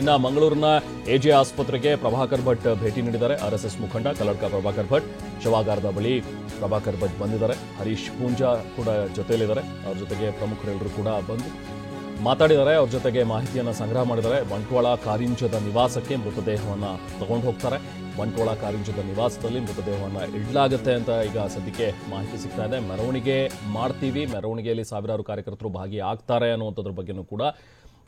ಇನ್ನು ಮಂಗಳೂರಿನ ಎಜೆ ಆಸ್ಪತ್ರೆಗೆ ಪ್ರಭಾಕರ್ ಭಟ್ ಭೇಟಿ ನೀಡಿದ್ದಾರೆ. RSS ಮುಖಂಡ ಕಲ್ಲಡ್ಕ ಪ್ರಭಾಕರ್ ಭಟ್ ಶವಾಗಾರದ ಬಳಿ ಪ್ರಭಾಕರ್ ಭಟ್ ಬಂದಿದ್ದಾರೆ. ಹರೀಶ್ ಪೂಂಜಾ ಕೂಡ ಜೊತೆಯಲ್ಲಿದ್ದಾರೆ. ಅವ್ರ ಜೊತೆಗೆ ಪ್ರಮುಖರೆಲ್ಲರೂ ಕೂಡ ಬಂದು ಮಾತಾಡಿದ್ದಾರೆ. ಅವ್ರ ಜೊತೆಗೆ ಮಾಹಿತಿಯನ್ನು ಸಂಗ್ರಹ ಮಾಡಿದ್ದಾರೆ. ಬಂಟ್ವಾಳ ಕಾರಿಂಜದ ನಿವಾಸಕ್ಕೆ ಮೃತದೇಹವನ್ನು ತಗೊಂಡು ಹೋಗ್ತಾರೆ. ಬಂಟ್ವಾಳ ಕಾರಿಂಜದ ನಿವಾಸದಲ್ಲಿ ಮೃತದೇಹವನ್ನು ಇಡಲಾಗುತ್ತೆ ಅಂತ ಈಗ ಸದ್ಯಕ್ಕೆ ಮಾಹಿತಿ ಸಿಗ್ತಾ ಇದೆ. ಮೆರವಣಿಗೆ ಮಾಡ್ತೀವಿ, ಮೆರವಣಿಗೆಯಲ್ಲಿ ಸಾವಿರಾರು ಕಾರ್ಯಕರ್ತರು ಭಾಗಿಯಾಗ್ತಾರೆ ಅನ್ನುವಂಥದ್ರ ಬಗ್ಗೆನೂ ಕೂಡ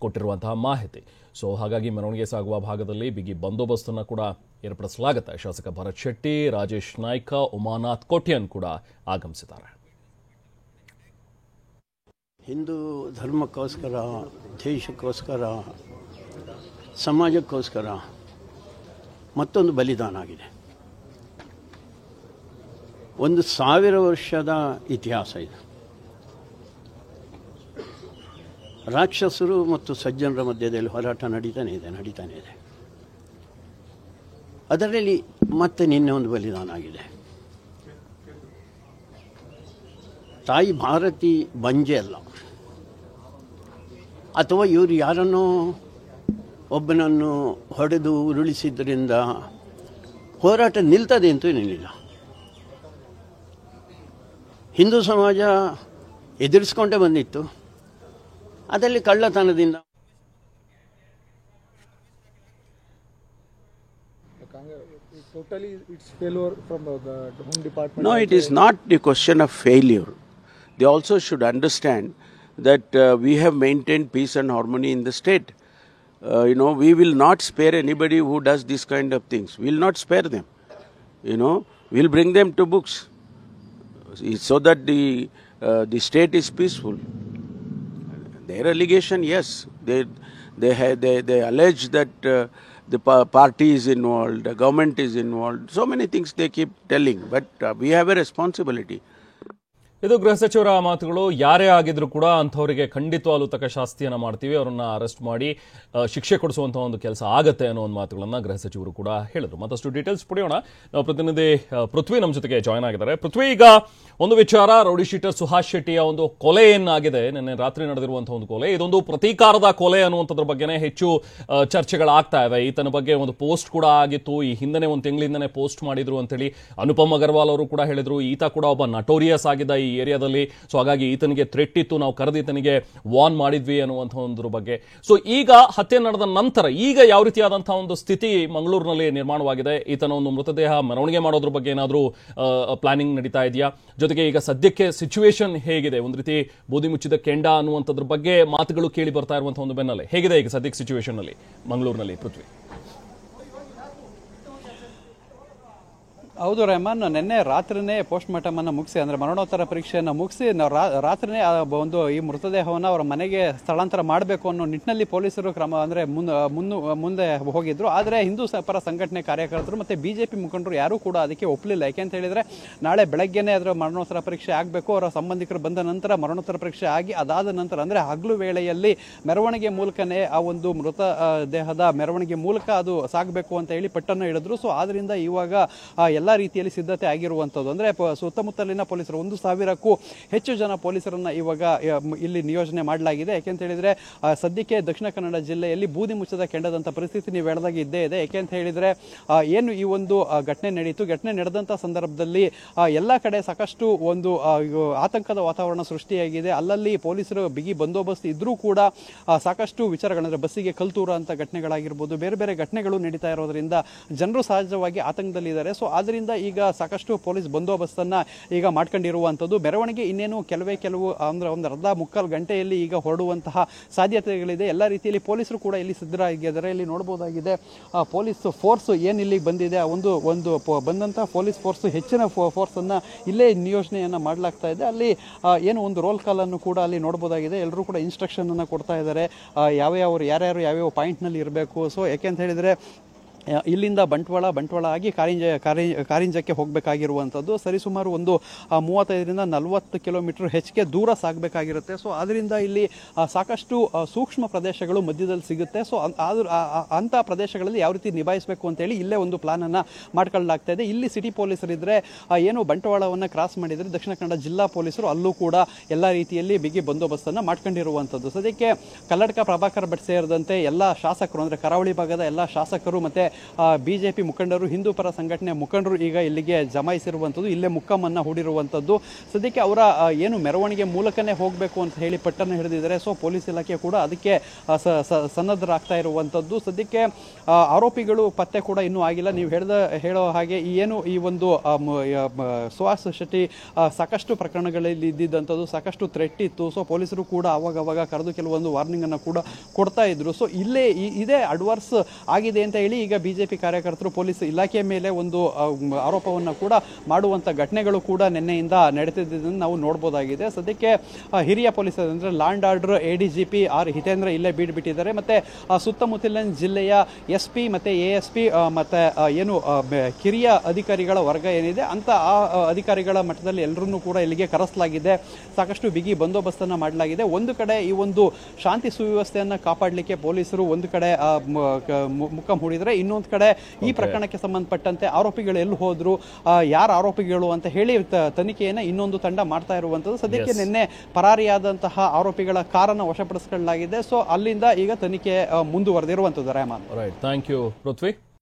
ಕೊಟ್ಟಿರುವಂತಹ ಮಾಹಿತಿ. ಸೊ ಹಾಗಾಗಿ ಮೆರವಣಿಗೆ ಸಾಗುವ ಭಾಗದಲ್ಲಿ ಬಿಗಿ ಬಂದೋಬಸ್ತನ್ನು ಕೂಡ ಏರ್ಪಡಿಸಲಾಗುತ್ತೆ. ಶಾಸಕ ಭರತ್ ಶೆಟ್ಟಿ, ರಾಜೇಶ್ ನಾಯ್ಕ, ಉಮಾನಾಥ್ ಕೋಟ್ಯನ್ ಕೂಡ ಆಗಮಿಸಿದ್ದಾರೆ. ಹಿಂದೂ ಧರ್ಮಕ್ಕೋಸ್ಕರ, ದೇಶಕ್ಕೋಸ್ಕರ, ಸಮಾಜಕ್ಕೋಸ್ಕರ ಮತ್ತೊಂದು ಬಲಿದಾನ ಆಗಿದೆ. 1000 ವರ್ಷದ ಇತಿಹಾಸ ಇದು. ರಾಕ್ಷಸರು ಮತ್ತು ಸಜ್ಜನರ ಮಧ್ಯದಲ್ಲಿ ಹೋರಾಟ ನಡೀತಾನೆ ಇದೆ. ಅದರಲ್ಲಿ ಮತ್ತೆ ನಿನ್ನೆ ಒಂದು ಬಲಿದಾನ ಆಗಿದೆ. ತಾಯಿ ಭಾರತಿ ಬಂಜೆ ಅಲ್ಲ, ಅಥವಾ ಇವರು ಯಾರನ್ನೋ ಒಬ್ಬನನ್ನು ಹೊಡೆದು ಉರುಳಿಸಿದ್ದರಿಂದ ಹೋರಾಟ ನಿಲ್ತದೆ ಅಂತೂ ಏನಿಲ್ಲ. ಹಿಂದೂ ಸಮಾಜ ಎದುರಿಸ್ಕೊಂಡೇ ಬಂದಿತ್ತು. ಅದರಲ್ಲಿ ಕಳ್ಳತನದಿಂದ totally it's failure from the Home Department. No, it is not the question of failure. They also should understand that we have maintained peace and harmony in the state. We will not spare anybody who does this kind of things. We will not spare them. We'll bring them to books so that the state is peaceful. Their allegation, yes, they allege that the party is involved, the government is involved. So many things they keep telling, but we have a responsibility. ಇದು ಗೃಹ ಸಚಿವರ ಮಾತುಗಳು. ಯಾರೇ ಆಗಿದ್ರು ಕೂಡ ಅಂಥವರಿಗೆ ಖಂಡಿತವಾಗ್ಲೂ ತಕ್ಕ ಶಾಸ್ತಿಯನ್ನು ಮಾಡ್ತೀವಿ, ಅವರನ್ನ ಅರೆಸ್ಟ್ ಮಾಡಿ ಶಿಕ್ಷೆ ಕೊಡಿಸುವಂಥ ಒಂದು ಕೆಲಸ ಆಗತ್ತೆ ಅನ್ನೋ ಒಂದು ಮಾತುಗಳನ್ನ ಗೃಹ ಸಚಿವರು ಕೂಡ ಹೇಳಿದ್ರು. ಮತ್ತಷ್ಟು ಡೀಟೇಲ್ಸ್ ಪಡೆಯೋಣ. ನಾವು ಪ್ರತಿನಿಧಿ ಪೃಥ್ವಿ ನಮ್ಮ ಜೊತೆಗೆ ಜಾಯ್ನ್ ಆಗಿದ್ದಾರೆ. ಪೃಥ್ವಿ, ಈಗ ಒಂದು ವಿಚಾರ, ರೌಡಿ ಶೀಟರ್ ಸುಹಾಸ್ ಶೆಟ್ಟಿಯ ಒಂದು ಕೊಲೆ ಏನಾಗಿದೆ, ನಿನ್ನೆ ರಾತ್ರಿ ನಡೆದಿರುವಂತಹ ಒಂದು ಕೊಲೆ, ಇದೊಂದು ಪ್ರತೀಕಾರದ ಕೊಲೆ ಅನ್ನುವಂಥದ್ರ ಬಗ್ಗೆನೇ ಹೆಚ್ಚು ಚರ್ಚೆಗಳಾಗ್ತಾ ಇವೆ. ಈತನ ಬಗ್ಗೆ ಒಂದು ಪೋಸ್ಟ್ ಕೂಡ ಆಗಿತ್ತು, ಈ ಹಿಂದನೆ ಒಂದು ತಿಂಗಳಿಂದನೇ ಪೋಸ್ಟ್ ಮಾಡಿದ್ರು ಅಂತೇಳಿ ಅನುಪಮ್ ಅಗರ್ವಾಲ್ ಅವರು ಕೂಡ ಹೇಳಿದ್ರು. ಈತ ಕೂಡ ಒಬ್ಬ ನಟೋರಿಯಸ್ ಆಗಿದ್ದ ಈ ಏರಿಯಾದಲ್ಲಿ. ಸೊ ಹಾಗಾಗಿ ಈತನಿಗೆ ಥ್ರೆಟ್ ಇತ್ತು, ನಾವು ಕರೆದು ಈತನಿಗೆ ವಾರ್ನ್ ಮಾಡಿದ್ವಿ ಅನ್ನುವಂಥ ಒಂದ್ರ ಬಗ್ಗೆ. ಸೊ ಈಗ ಹತ್ಯೆ ನಡೆದ ನಂತರ ಈಗ ಯಾವ ರೀತಿಯಾದಂತಹ ಒಂದು ಸ್ಥಿತಿ ಮಂಗಳೂರಿನಲ್ಲಿ ನಿರ್ಮಾಣವಾಗಿದೆ? ಈತನ ಒಂದು ಮೃತದೇಹ ಮೆರವಣಿಗೆ ಮಾಡೋದ್ರ ಬಗ್ಗೆ ಏನಾದರೂ ಪ್ಲಾನಿಂಗ್ ನಡೀತಾ ಇದೆಯಾ? ಜೊತೆಗೆ ಈಗ ಸದ್ಯಕ್ಕೆ ಸಿಚುವೇಶನ್ ಹೇಗಿದೆ? ಒಂದು ರೀತಿ ಬೂದಿ ಮುಚ್ಚಿದ ಕೆಂಡ ಅನ್ನುವಂಥದ್ರ ಬಗ್ಗೆ ಮಾತುಗಳು ಕೇಳಿ ಬರ್ತಾ ಇರುವಂತಹ ಒಂದು ಬೆನ್ನಲ್ಲೇ ಹೇಗಿದೆ ಈಗ ಸದ್ಯಕ್ಕೆ ಸಿಚುವೇಶನ್ ನಲ್ಲಿ ಮಂಗಳೂರಿನಲ್ಲಿ? ಪೃಥ್ವಿ. ಹೌದು ರೆಹಮಾನ್, ನಿನ್ನೆ ರಾತ್ರಿನೇ ಪೋಸ್ಟ್ ಮಾರ್ಟಮ್ ಅನ್ನು ಮುಗಿಸಿ, ಅಂದರೆ ಮರಣೋತ್ತರ ಪರೀಕ್ಷೆಯನ್ನು ಮುಗಿಸಿ ರಾತ್ರಿನೇ ಒಂದು ಈ ಮೃತದೇಹವನ್ನು ಅವರ ಮನೆಗೆ ಸ್ಥಳಾಂತರ ಮಾಡಬೇಕು ಅನ್ನೋ ನಿಟ್ಟಿನಲ್ಲಿ ಪೊಲೀಸರು ಕ್ರಮ ಅಂದರೆ ಮುಂದೆ ಹೋಗಿದ್ರು. ಆದರೆ ಹಿಂದೂ ಪರ ಸಂಘಟನೆ ಕಾರ್ಯಕರ್ತರು ಮತ್ತು BJP ಮುಖಂಡರು ಯಾರೂ ಕೂಡ ಅದಕ್ಕೆ ಒಪ್ಪಲಿಲ್ಲ. ಯಾಕೆಂತ ಹೇಳಿದರೆ ನಾಳೆ ಬೆಳಗ್ಗೆನೇ ಅದರ ಮರಣೋತ್ತರ ಪರೀಕ್ಷೆ ಆಗಬೇಕು. ಅವರ ಸಂಬಂಧಿಕರು ಬಂದ ನಂತರ ಮರಣೋತ್ತರ ಪರೀಕ್ಷೆ ಆಗಿ ಅದಾದ ನಂತರ ಅಂದರೆ ಹಗಲು ವೇಳೆಯಲ್ಲಿ ಮೆರವಣಿಗೆ ಮೂಲಕನೇ ಆ ಒಂದು ಮೃತ ದೇಹದ ಮೆರವಣಿಗೆ ಮೂಲಕ ಅದು ಸಾಗಬೇಕು ಅಂತ ಹೇಳಿ ಪಟ್ಟನ್ನು ಹಿಡಿದ್ರು. ಸೊ ಆದ್ದರಿಂದ ಇವಾಗ ಎಲ್ಲ ರೀತಿಯಲ್ಲಿ ಸಿದ್ಧತೆ ಆಗಿರುವಂಥದ್ದು. ಅಂದರೆ ಸುತ್ತಮುತ್ತಲಿನ ಪೊಲೀಸರು 1000ಕ್ಕೂ ಹೆಚ್ಚು ಜನ ಪೊಲೀಸರನ್ನ ಇವಾಗ ಇಲ್ಲಿ ನಿಯೋಜನೆ ಮಾಡಲಾಗಿದೆ. ಯಾಕೆಂತ ಹೇಳಿದ್ರೆ ಸದ್ಯಕ್ಕೆ ದಕ್ಷಿಣ ಕನ್ನಡ ಜಿಲ್ಲೆಯಲ್ಲಿ ಬೂದಿ ಮುಚ್ಚದ ಕೆಂಡದಂಥ ಪರಿಸ್ಥಿತಿ ನೀವು ಹೇಳಿದಾಗ ಇದ್ದೇ ಇದೆ. ಯಾಕೆಂತ ಹೇಳಿದ್ರೆ ಏನು ಈ ಒಂದು ಘಟನೆ ನಡೀತು, ಘಟನೆ ನಡೆದಂಥ ಸಂದರ್ಭದಲ್ಲಿ ಎಲ್ಲ ಕಡೆ ಸಾಕಷ್ಟು ಒಂದು ಆತಂಕದ ವಾತಾವರಣ ಸೃಷ್ಟಿಯಾಗಿದೆ. ಅಲ್ಲಲ್ಲಿ ಪೊಲೀಸರು ಬಿಗಿ ಬಂದೋಬಸ್ತ್ ಇದ್ರೂ ಕೂಡ ಸಾಕಷ್ಟು ವಿಚಾರಗಳಂದ್ರೆ ಬಸ್ಸಿಗೆ ಕಲ್ತೂರ ಅಂತ ಘಟನೆಗಳಾಗಿರ್ಬೋದು, ಬೇರೆ ಬೇರೆ ಘಟನೆಗಳು ನಡೀತಾ ಇರೋದ್ರಿಂದ ಜನರು ಸಹಜವಾಗಿ ಆತಂಕದಲ್ಲಿದ್ದಾರೆ. ಸೊ ಆದ್ರಿಂದ ಈಗ ಸಾಕಷ್ಟು ಪೊಲೀಸ್ ಬಂದೋಬಸ್ತನ್ನ ಈಗ ಮಾಡ್ಕೊಂಡಿರುವಂಥದ್ದು. ಮೆರವಣಿಗೆ ಇನ್ನೇನು ಕೆಲವು ಅಂದ್ರೆ ಒಂದು ಅರ್ಧ ಮುಕ್ಕಾಲು ಗಂಟೆಯಲ್ಲಿ ಈಗ ಹೊರಡುವಂತಹ ಸಾಧ್ಯತೆಗಳಿದೆ. ಎಲ್ಲ ರೀತಿಯಲ್ಲಿ ಪೊಲೀಸರು ಕೂಡ ಇಲ್ಲಿ ಸಿದ್ಧರಾಗಿದ್ದಾರೆ. ಇಲ್ಲಿ ನೋಡಬಹುದಾಗಿದೆ ಪೊಲೀಸ್ ಫೋರ್ಸ್ ಏನು ಇಲ್ಲಿಗೆ ಬಂದಿದೆ, ಒಂದು ಬಂದಂತಹ ಪೊಲೀಸ್ ಫೋರ್ಸ್ ಹೆಚ್ಚಿನ ಫೋರ್ಸ್ ಅನ್ನ ಇಲ್ಲೇ ನಿಯೋಜನೆಯನ್ನ ಮಾಡಲಾಗ್ತಾ ಇದೆ. ಅಲ್ಲಿ ಏನು ಒಂದು ರೋಲ್ ಕಾಲ್ ಅನ್ನು ಕೂಡ ಅಲ್ಲಿ ನೋಡಬಹುದಾಗಿದೆ. ಎಲ್ಲರೂ ಕೂಡ ಇನ್ಸ್ಟ್ರಕ್ಷನ್ ಅನ್ನ ಕೊಡ್ತಾ ಇದ್ದಾರೆ, ಯಾರ್ಯಾರು ಯಾವ್ಯಾವ ಪಾಯಿಂಟ್ ನಲ್ಲಿ ಇರಬೇಕು. ಸೊ ಯಾಕೆ ಅಂತ ಹೇಳಿದ್ರೆ ಇಲ್ಲಿಂದ ಬಂಟ್ವಾಳ ಆಗಿ ಕಾರಿಂಜಕ್ಕೆ ಹೋಗಬೇಕಾಗಿರುವಂಥದ್ದು ಸರಿಸುಮಾರು ಒಂದು 35ರಿಂದ 40 ಕಿಲೋಮೀಟರ್ ಹೆಚ್ಚಿಗೆ ದೂರ ಸಾಗಬೇಕಾಗಿರುತ್ತೆ. ಸೊ ಅದರಿಂದ ಇಲ್ಲಿ ಸಾಕಷ್ಟು ಸೂಕ್ಷ್ಮ ಪ್ರದೇಶಗಳು ಮಧ್ಯದಲ್ಲಿ ಸಿಗುತ್ತೆ. ಸೊ ಅಂಥ ಪ್ರದೇಶಗಳಲ್ಲಿ ಯಾವ ರೀತಿ ನಿಭಾಯಿಸಬೇಕು ಅಂತೇಳಿ ಇಲ್ಲೇ ಒಂದು ಪ್ಲಾನನ್ನು ಮಾಡ್ಕೊಳ್ಳಲಾಗ್ತಾ ಇದೆ. ಇಲ್ಲಿ ಸಿಟಿ ಪೊಲೀಸರಿದ್ದರೆ ಏನು ಬಂಟ್ವಾಳವನ್ನು ಕ್ರಾಸ್ ಮಾಡಿದರೆ ದಕ್ಷಿಣ ಕನ್ನಡ ಜಿಲ್ಲಾ ಪೊಲೀಸರು ಅಲ್ಲೂ ಕೂಡ ಎಲ್ಲ ರೀತಿಯಲ್ಲಿ ಬಿಗಿ ಬಂದೋಬಸ್ತನ್ನು ಮಾಡ್ಕೊಂಡಿರುವಂಥದ್ದು. ಸದ್ಯಕ್ಕೆ ಕಲ್ಲಡ್ಕ ಪ್ರಭಾಕರ್ ಭಟ್ ಸೇರಿದಂತೆ ಎಲ್ಲ ಶಾಸಕರು ಅಂದರೆ ಕರಾವಳಿ ಭಾಗದ ಎಲ್ಲ ಶಾಸಕರು ಮತ್ತು ಬಿಜೆಪಿ ಮುಖಂಡರು, ಹಿಂದೂ ಪರ ಸಂಘಟನೆ ಮುಖಂಡರು ಈಗ ಇಲ್ಲಿಗೆ ಜಮಾಯಿಸಿರುವಂಥದ್ದು, ಇಲ್ಲೇ ಮುಕ್ಕಮ್ಮನ್ನು ಹೂಡಿರುವಂಥದ್ದು. ಸದ್ಯಕ್ಕೆ ಅವರ ಏನು ಮೆರವಣಿಗೆ ಮೂಲಕನೇ ಹೋಗಬೇಕು ಅಂತ ಹೇಳಿ ಪಟ್ಟನ್ನು ಹಿಡಿದಿದ್ದಾರೆ. ಸೊ ಪೊಲೀಸ್ ಇಲಾಖೆ ಕೂಡ ಅದಕ್ಕೆ ಸನ್ನದ್ಧರಾಗ್ತಾ ಇರುವಂಥದ್ದು. ಸದ್ಯಕ್ಕೆ ಆರೋಪಿಗಳು ಪತ್ತೆ ಕೂಡ ಇನ್ನೂ ಆಗಿಲ್ಲ. ನೀವು ಹೇಳೋ ಹಾಗೆ ಈ ಒಂದು ಸುಹಾಸ್ ಶೆಟ್ಟಿ ಸಾಕಷ್ಟು ಪ್ರಕರಣಗಳಲ್ಲಿ ಇದ್ದಿದ್ದಂಥದ್ದು, ಸಾಕಷ್ಟು ಥ್ರೆಟ್ ಇತ್ತು. ಸೊ ಪೊಲೀಸರು ಕೂಡ ಅವಾಗ ಕರೆದು ಕೆಲವೊಂದು ವಾರ್ನಿಂಗ್ ಅನ್ನು ಕೂಡ ಕೊಡ್ತಾ ಇದ್ರು. ಸೊ ಇಲ್ಲೇ ಇದೇ ಅಡ್ವರ್ಸ್ ಆಗಿದೆ ಅಂತ ಹೇಳಿ ಈಗ ಬಿಜೆಪಿ ಕಾರ್ಯಕರ್ತರು ಪೊಲೀಸ್ ಇಲಾಖೆಯ ಮೇಲೆ ಒಂದು ಆರೋಪವನ್ನು ಕೂಡ ಮಾಡುವಂತ ಘಟನೆಗಳು ಕೂಡ ನಿನ್ನೆಯಿಂದ ನಡೆದಿದ್ದನ್ನು ನಾವು ನೋಡಬಹುದಾಗಿದೆ. ಸದ್ಯಕ್ಕೆ ಹಿರಿಯ ಪೊಲೀಸರು ಅಂದ್ರೆ land order ADGP R Hitendra ಇಲ್ಲೇ ಬಿಟ್ಟಿದ್ದಾರೆ. ಮತ್ತೆ ಸುತ್ತಮುತ್ತಲಿನ ಜಿಲ್ಲೆಯ SP ಮತ್ತೆ ASP ಮತ್ತೆ ಏನು ಕಿರಿಯ ಅಧಿಕಾರಿಗಳ ವರ್ಗ ಏನಿದೆ ಅಂತ ಆ ಅಧಿಕಾರಿಗಳ ಮಟ್ಟದಲ್ಲಿ ಎಲ್ಲರನ್ನೂ ಕೂಡ ಇಲ್ಲಿಗೆ ಕರೆಸಲಾಗಿದೆ. ಸಾಕಷ್ಟು ಬಿಗಿ ಬಂದೋಬಸ್ತನ್ನು ಮಾಡಲಾಗಿದೆ. ಒಂದು ಕಡೆ ಈ ಒಂದು ಶಾಂತಿ ಸುವ್ಯವಸ್ಥೆಯನ್ನು ಕಾಪಾಡಲಿಕ್ಕೆ ಪೊಲೀಸರು ಒಂದು ಕಡೆ ಮುಖ ಹೂಡಿದ್ರೆ, ಇನ್ನೊಂದು ಕಡೆ ಈ ಪ್ರಕರಣಕ್ಕೆ ಸಂಬಂಧಪಟ್ಟಂತೆ ಆರೋಪಿಗಳು ಎಲ್ಲಿ ಹೋದ್ರು, ಯಾರು ಆರೋಪಿಗಳು ಅಂತ ಹೇಳಿ ತನಿಖೆಯನ್ನ ಇನ್ನೊಂದು ತಂಡ ಮಾಡ್ತಾ ಇರುವಂತದ್ದು. ಸದ್ಯಕ್ಕೆ ನಿನ್ನೆ ಪರಾರಿಯಾದಂತಹ ಆರೋಪಿಗಳ ಕಾರನ್ನು ವಶಪಡಿಸಿಕೊಳ್ಳಲಾಗಿದೆ. ಸೊ ಅಲ್ಲಿಂದ ಈಗ ತನಿಖೆ ಮುಂದುವರೆದಿರುವಂತದ್ದು. Rahman, right, thank you Prithvi.